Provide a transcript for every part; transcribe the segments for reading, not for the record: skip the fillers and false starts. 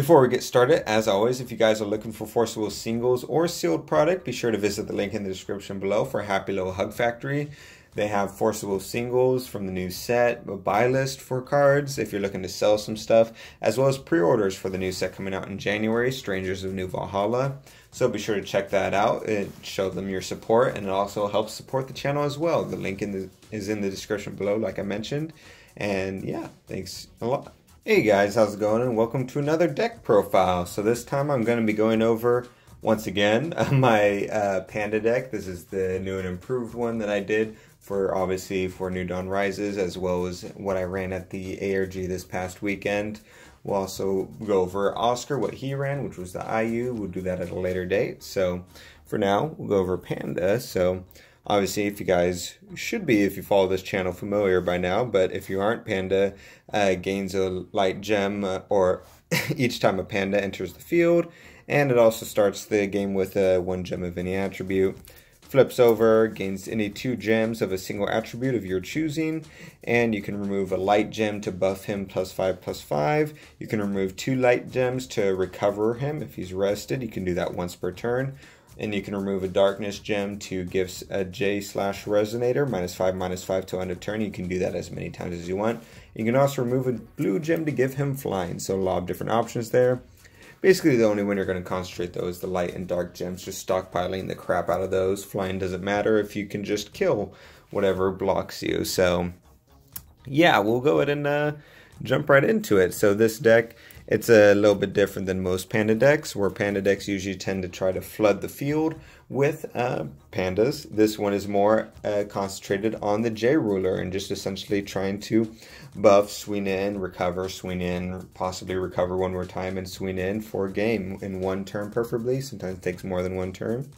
Before we get started, as always, if you guys are looking for forcible singles or sealed product, be sure to visit the link in the description below for Happy Little Hug Factory. They have forcible singles from the new set, a buy list for cards if you're looking to sell some stuff, as well as pre-orders for the new set coming out in January, Strangers of New Valhalla. So be sure to check that out and show them your support, and it also helps support the channel as well. The link is in the description below, like I mentioned. And yeah, thanks a lot. Hey guys, how's it going? And welcome to another deck profile. So this time I'm going to be going over, once again, my Panda deck. This is the new and improved one that I did for, obviously, for New Dawn Rises, as well as what I ran at the ARG this past weekend. We'll also go over Oscar, what he ran, which was the IU. We'll do that at a later date. So for now, we'll go over Panda. So obviously, if you guys should be, if you follow this channel, familiar by now, but if you aren't, Panda gains a light gem or each time a Panda enters the field, and it also starts the game with 1 gem of any attribute. Flips over, gains any 2 gems of a single attribute of your choosing, and you can remove a light gem to buff him +5/+5. You can remove 2 light gems to recover him if he's rested. You can do that once per turn. And you can remove a darkness gem to give a J/Resonator -5/-5 till end of turn. You can do that as many times as you want. You can also remove a blue gem to give him flying. So a lot of different options there. Basically, the only one you're going to concentrate though is the light and dark gems. Just stockpiling the crap out of those. Flying doesn't matter if you can just kill whatever blocks you. So yeah, we'll go ahead and jump right into it. So this deck, it's a little bit different than most Panda decks, where Panda decks usually tend to try to flood the field with Pandas. This one is more concentrated on the J ruler and just essentially trying to buff, swing in, recover, swing in, possibly recover one more time and swing in for a game in 1 turn preferably. Sometimes it takes more than 1 turn.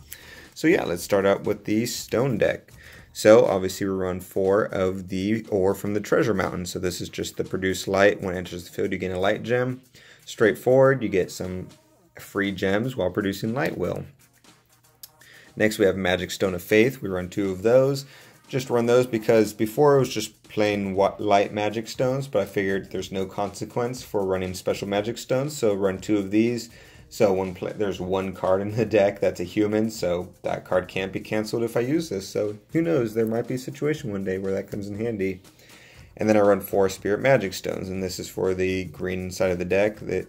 So yeah, let's start out with the stone deck. So obviously we run 4 of the ore from the treasure mountain. So this is just the produce light. When it enters the field, you gain a light gem. Straightforward, you get some free gems while producing light will. Next we have Magic Stone of Faith. We run 2 of those. Just run those because before it was just plain light magic stones, but I figured there's no consequence for running special magic stones, so run 2 of these. So there's 1 card in the deck that's a human, so that card can't be canceled if I use this. So who knows, there might be a situation one day where that comes in handy. And then I run 4 Spirit Magic Stones, and this is for the green side of the deck. That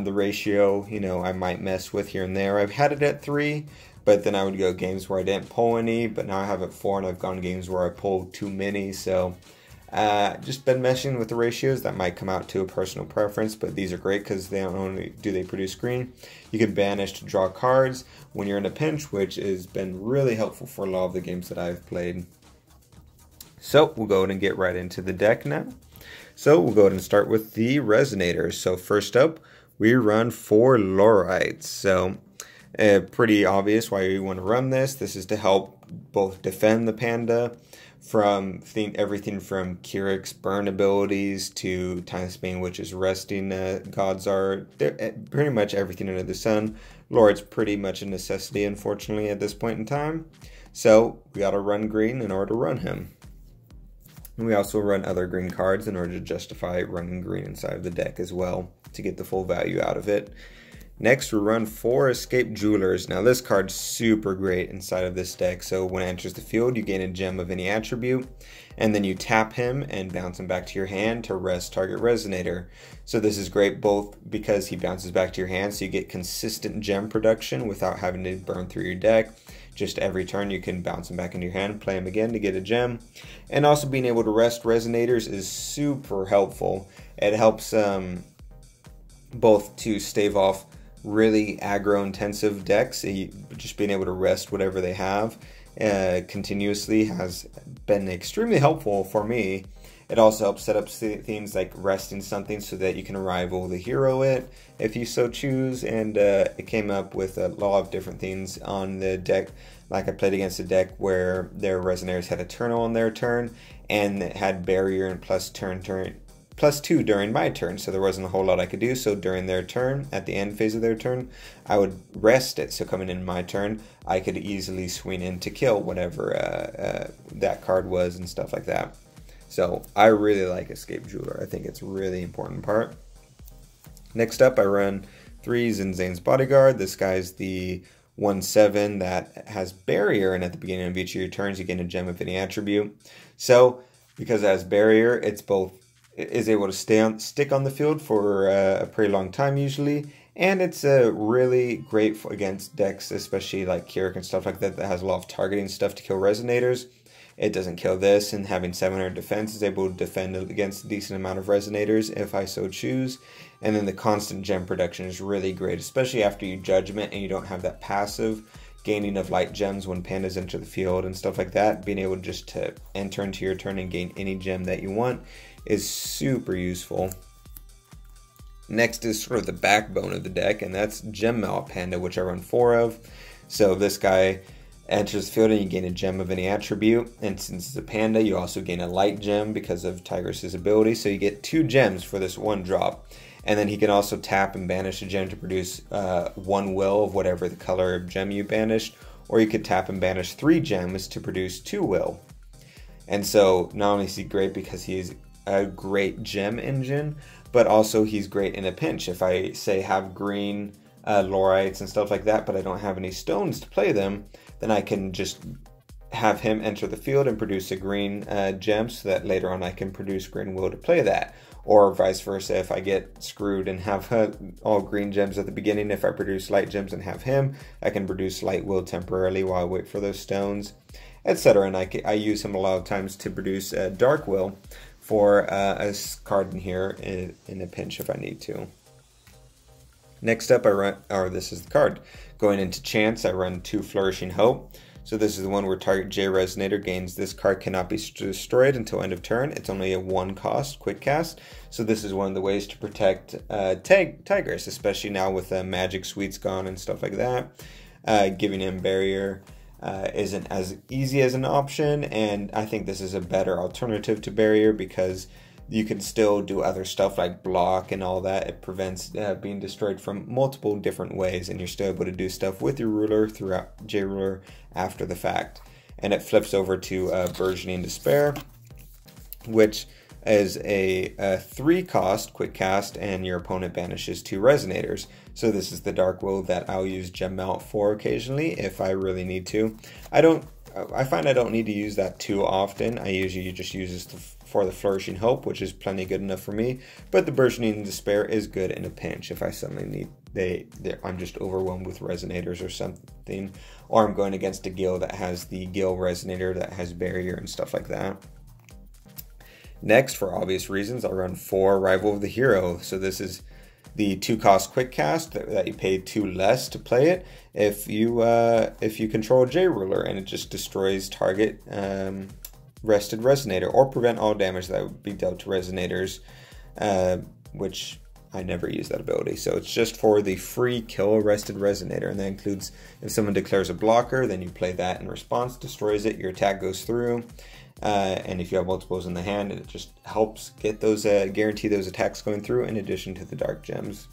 the ratio, you know, I might mess with here and there. I've had it at 3, but then I would go games where I didn't pull any, but now I have it 4, and I've gone games where I pulled too many. So just been messing with the ratios. That might come out to a personal preference, but these are great because they not only do they produce green, you can banish to draw cards when you're in a pinch, which has been really helpful for a lot of the games that I've played. So we'll go ahead and get right into the deck now. So we'll go ahead and start with the resonators. So first up, we run 4 Lorites. So pretty obvious why we want to run this. This is to help both defend the Panda from everything from Kirik's burn abilities to Time Span, which is resting gods are pretty much everything under the sun. Lord's pretty much a necessity, unfortunately, at this point in time. So we got to run green in order to run him. And we also run other green cards in order to justify running green inside of the deck as well to get the full value out of it. Next, we run 4 Escape Jewelers. Now this card's super great inside of this deck. So when it enters the field, you gain a gem of any attribute, and then you tap him and bounce him back to your hand to rest target Resonator. So this is great both because he bounces back to your hand, so you get consistent gem production without having to burn through your deck. Just every turn you can bounce him back into your hand, play him again to get a gem. And also being able to rest Resonators is super helpful. It helps both to stave off really aggro intensive decks. Just being able to rest whatever they have continuously has been extremely helpful for me. It also helps set up things like resting something so that you can rival the hero it if you so choose. And it came up with a lot of different things on the deck. Like I played against a deck where their Resonators had Eternal on their turn, and it had Barrier and +2 during my turn, so there wasn't a whole lot I could do. So during their turn, at the end phase of their turn, I would rest it. So coming in my turn, I could easily swing in to kill whatever that card was and stuff like that. So I really like Escape Jeweler. I think it's a really important part. Next up, I run 3 Zinzane's Bodyguard. This guy's the 1/7 that has Barrier, and at the beginning of each of your turns, you gain a gem of any attribute. So, because it has Barrier, it is able to stick on the field for a pretty long time usually, and it's really great against decks, especially like Keurig and stuff like that has a lot of targeting stuff to kill Resonators. It doesn't kill this, and having 700 defense is able to defend against a decent amount of Resonators if I so choose. And then the constant gem production is really great, especially after you Judgment and you don't have that passive gaining of light gems when Pandas enter the field and stuff like that. Being able just to enter into your turn and gain any gem that you want is super useful. Next is sort of the backbone of the deck, and that's Gem Mallet Panda, which I run 4 of. So this guy enters the field and you gain a gem of any attribute, and since it's a panda, you also gain a light gem because of Tigress's ability, so you get 2 gems for this 1 drop. And then he can also tap and banish a gem to produce 1 will of whatever the color of gem you banished, or you could tap and banish 3 gems to produce 2 will. And so not only is he great because he's a great gem engine, but also he's great in a pinch. If I say have green Lorites and stuff like that, but I don't have any stones to play them, then I can just have him enter the field and produce a green gem so that later on I can produce green will to play that. Or vice versa, if I get screwed and have all green gems at the beginning, if I produce light gems and have him, I can produce light will temporarily while I wait for those stones, etc. And I use him a lot of times to produce dark will for a card in here in a pinch if I need to. Next up, I run, or this is the card. Going into Chance, I run 2 Flourishing Hope. So this is the one where target J Resonator gains this card cannot be destroyed until end of turn. It's only a 1 cost quick cast. So this is one of the ways to protect Tigress, especially now with Magic Suites gone and stuff like that. Giving him Barrier isn't as easy as an option, and I think this is a better alternative to Barrier because you can still do other stuff like block and all that. It prevents being destroyed from multiple different ways, and you're still able to do stuff with your ruler throughout J-Ruler after the fact. And it flips over to Burgeoning Despair, which is a 3 cost quick cast, and your opponent banishes 2 Resonators. So this is the Dark Will that I'll use Gem Mallet for occasionally if I really need to. I find I don't need to use that too often. I usually just use this for the Flourishing Hope, which is plenty good enough for me. But the Burgeoning Despair is good in a pinch if I suddenly need, I'm just overwhelmed with Resonators or something, or I'm going against a guild that has the Guild Resonator that has Barrier and stuff like that. Next, for obvious reasons, I'll run 4 Rival of the Hero. So this is the 2 cost quick cast that you pay 2 less to play it if you control J Ruler, and it just destroys target rested Resonator or prevent all damage that would be dealt to Resonators, which I never use that ability. So it's just for the free kill a rested Resonator, and that includes if someone declares a blocker, then you play that in response, destroys it, your attack goes through. And if you have multiples in the hand, it just helps get those guarantee those attacks going through in addition to the dark gems.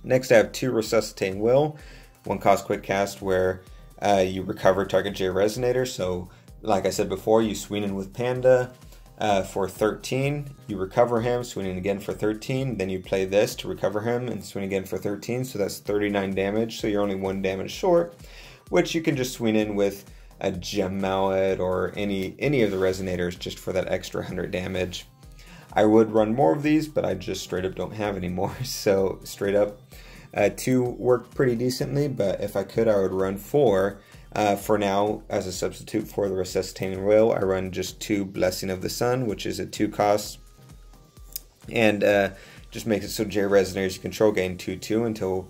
Next, I have 2 Resuscitating Will, 1 cost quick cast where you recover target J Resonator. So like I said before, you swing in with Panda for 13, you recover him, swing in again for 13, then you play this to recover him and swing again for 13, so that's 39 damage, so you're only 1 damage short, which you can just swing in with a Gem Mallet or any of the Resonators just for that extra 100 damage. I would run more of these, but I just straight up don't have any more, so straight up 2 work pretty decently, but if I could, I would run 4. For now, as a substitute for the Resuscitating Will, I run just 2 Blessing of the Sun, which is a 2 cost, and just makes it so J Resonators you control gain 2/2 until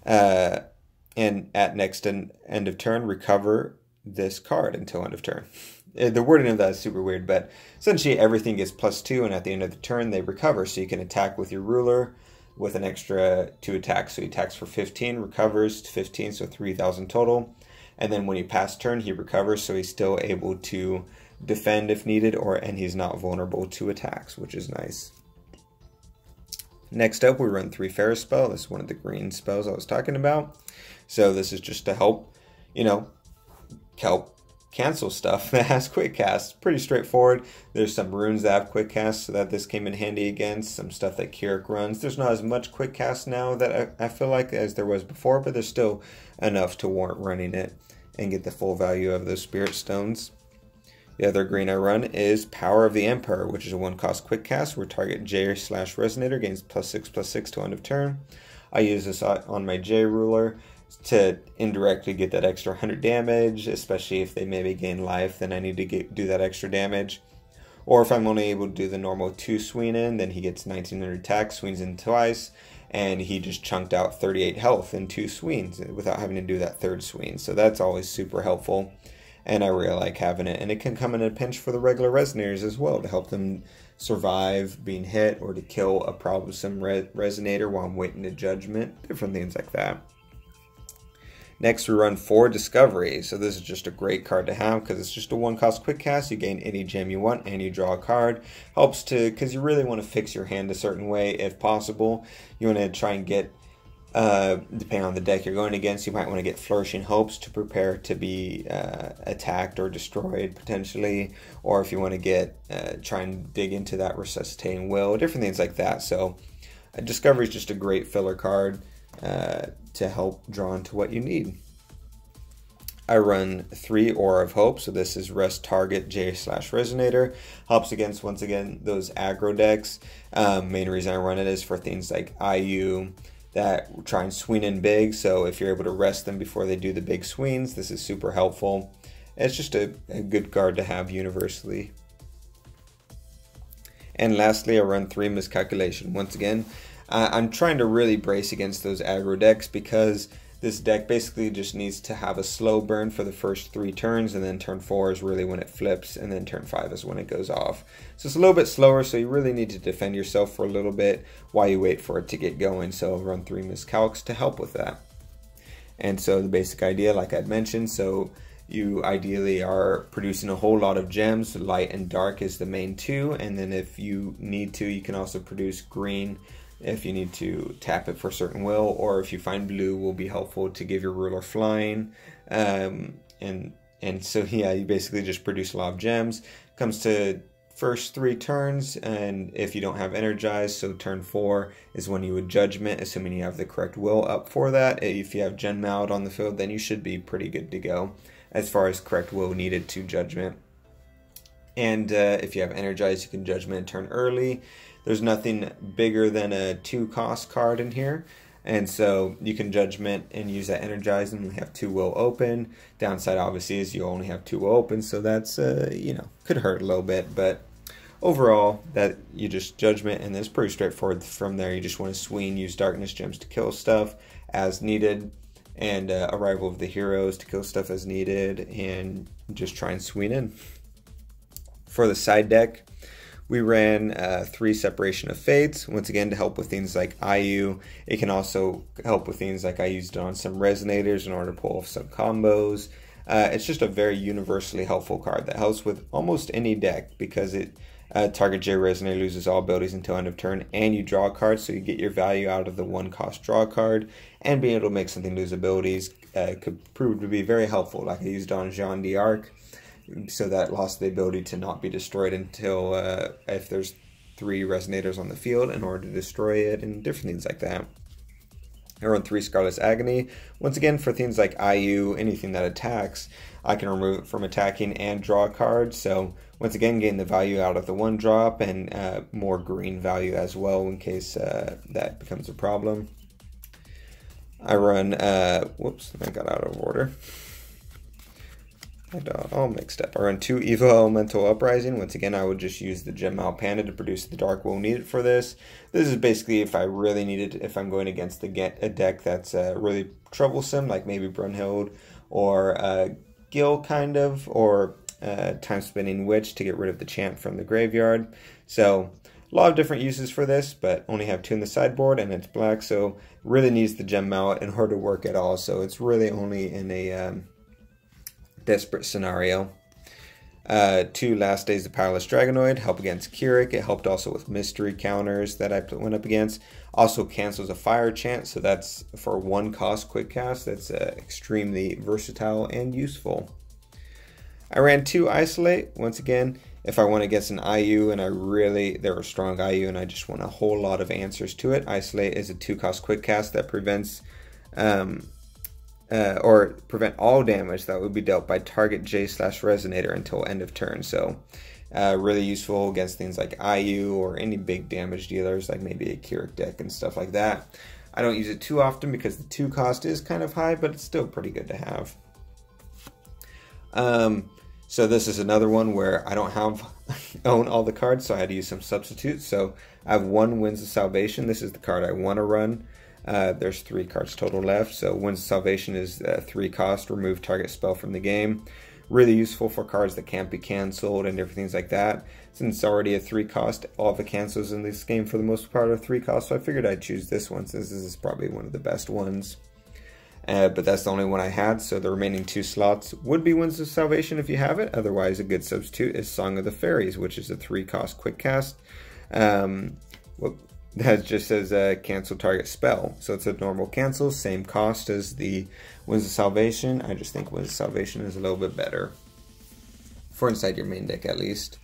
and at next end of turn recover this card until end of turn. The wording of that is super weird, but essentially everything gets +2, and at the end of the turn they recover, so you can attack with your ruler with an extra 2 attacks. So he attacks for 15, recovers to 15, so 3,000 total. And then when you pass turn, he recovers, so he's still able to defend if needed, and he's not vulnerable to attacks, which is nice. Next up, we run 3 Ferris Spell. This is one of the green spells I was talking about. So this is just to help, help cancel stuff that has quick cast. Pretty straightforward. There's some runes that have quick cast, so that this came in handy against. Some stuff that Kirik runs. There's not as much quick cast now that I feel like as there was before, but there's still enough to warrant running it and get the full value of those spirit stones. The other green I run is Power of the Emperor, which is a 1-cost quick cast where target J/Resonator gains +6/+6 to end of turn. I use this on my J ruler to indirectly get that extra 100 damage, especially if they maybe gain life, then I need to do that extra damage. Or if I'm only able to do the normal 2 swing in, then he gets 1900 attack, swings in twice, and he just chunked out 38 health in 2 swings without having to do that 3rd swing. So that's always super helpful, and I really like having it. And it can come in a pinch for the regular Resonators as well to help them survive being hit or to kill a troublesome Resonator while I'm waiting to Judgment, different things like that. Next, we run 4 Discovery. So this is just a great card to have because it's just a 1-cost quick cast. You gain any gem you want and you draw a card. Helps to, because you really want to fix your hand a certain way if possible. You want to try and get, depending on the deck you're going against, you might want to get Flourishing Hopes to prepare to be attacked or destroyed potentially. Or if you want to get, try and dig into that Resuscitating Will, different things like that. So Discovery is just a great filler card to help draw into what you need. I run 3 Aura of Hope, so this is rest target J/Resonator. Helps against, once again, those aggro decks. Main reason I run it is for things like IU that try and swing in big, so if you're able to rest them before they do the big swings, this is super helpful. It's just a good card to have universally. And lastly, I run 3 Miscalculation. Once again, I'm trying to really brace against those aggro decks because this deck basically just needs to have a slow burn for the first 3 turns, and then turn 4 is really when it flips, and then turn 5 is when it goes off. So it's a little bit slower, so you really need to defend yourself for a little bit while you wait for it to get going. So I'll run 3 Miscalcs to help with that. And so the basic idea, like I'd mentioned, so you ideally are producing a whole lot of gems. Light and dark is the main 2, and then if you need to, you can also produce green if you need to tap it for a certain will, or if you find blue will be helpful to give your ruler flying. And so yeah, you basically just produce a lot of gems. Comes to first 3 turns, and if you don't have energized, so turn 4 is when you would Judgment, assuming you have the correct will up for that. If you have Gen Maled on the field, then you should be pretty good to go as far as correct will needed to Judgment. And if you have energized, you can Judgment turn early. There's nothing bigger than a 2-cost card in here, and so you can Judgment and use that energize and we have 2 will open. Downside obviously is you only have 2 will open, so that's you know, could hurt a little bit, but overall that you just Judgment, and it's pretty straightforward from there. You just want to swing, use Darkness Gems to kill stuff as needed, and Arrival of the Heroes to kill stuff as needed, and just try and swing in. For the side deck, we ran 3 Separation of Fates, once again to help with things like IU. It can also help with things like I used it on some Resonators in order to pull off some combos. It's just a very universally helpful card that helps with almost any deck because it target J Resonator loses all abilities until end of turn, and you draw a card, so you get your value out of the 1-cost draw card, and being able to make something lose abilities could prove to be very helpful. Like I used on Jean d'Arc, so that lost the ability to not be destroyed until if there's 3 Resonators on the field in order to destroy it, and different things like that. I run 3 Scarlet's Agony. Once again, for things like IU, anything that attacks, I can remove it from attacking and draw a card. So once again, gain the value out of the 1-drop and more green value as well in case that becomes a problem. I run, whoops, I got out of order. I got all mixed up. I run 2 Evo Elemental Uprising. Once again, I would just use the Gem Mal Panda to produce the Dark Will needed for this. This is basically if I really needed, if I'm going against a deck that's really troublesome, like maybe Brunhild or Gil kind of, or Time Spinning Witch to get rid of the chant from the graveyard. So a lot of different uses for this, but only have 2 in the sideboard and it's black, so really needs the Gem Mal in order to work at all. So it's really only in a desperate scenario. 2 Last Days of Powerless Dragonoid, help against Kirik. It helped also with mystery counters that I went up against. Also cancels a fire chant, so that's for 1-cost quick cast. That's extremely versatile and useful. I ran 2 Isolate. Once again, if I want to get an IU and they're a strong IU and I just want a whole lot of answers to it, Isolate is a 2-cost quick cast that prevents or prevent all damage that would be dealt by target J/Resonator until end of turn. So really useful against things like IU or any big damage dealers like maybe a Keurig deck and stuff like that. I don't use it too often because the 2 cost is kind of high, but it's still pretty good to have. So this is another one where I don't own all the cards, so I had to use some substitutes. So I have 1 Winds of Salvation. This is the card I want to run. There's 3 cards total left. So Winds of Salvation is 3 cost, remove target spell from the game. Really useful for cards that can't be canceled and different things like that. Since it's already a 3 cost, all the cancels in this game for the most part are 3 cost, so I figured I'd choose this one since this is probably one of the best ones. But that's the only one I had, so the remaining 2 slots would be Winds of Salvation if you have it. Otherwise, a good substitute is Song of the Fairies, which is a 3-cost quick cast. That just says cancel target spell. So it's a normal cancel, same cost as the Winds of Salvation. I just think Winds of Salvation is a little bit better. For inside your main deck, at least.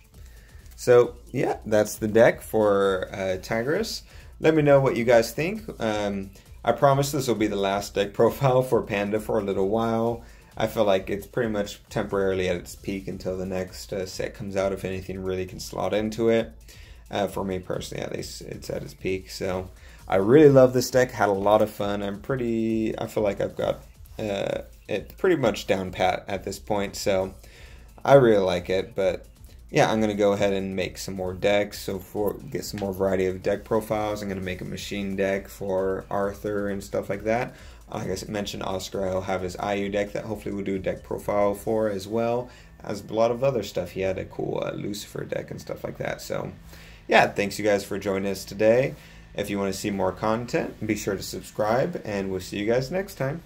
So, yeah, that's the deck for Tigris. Let me know what you guys think. I promise this will be the last deck profile for Panda for a little while. I feel like it's pretty much temporarily at its peak until the next set comes out, if anything really can slot into it. For me personally, at least, it's at its peak. So I really love this deck, had a lot of fun. I feel like I've got it pretty much down pat at this point. So I really like it, but yeah, I'm going to go ahead and make some more decks. So get some more variety of deck profiles, I'm going to make a machine deck for Arthur and stuff like that. Like I mentioned, Oscar, I'll have his IU deck that hopefully we'll do a deck profile for as well as a lot of other stuff. He had a cool Lucifer deck and stuff like that. So yeah, thanks you guys for joining us today. If you want to see more content, be sure to subscribe, and we'll see you guys next time.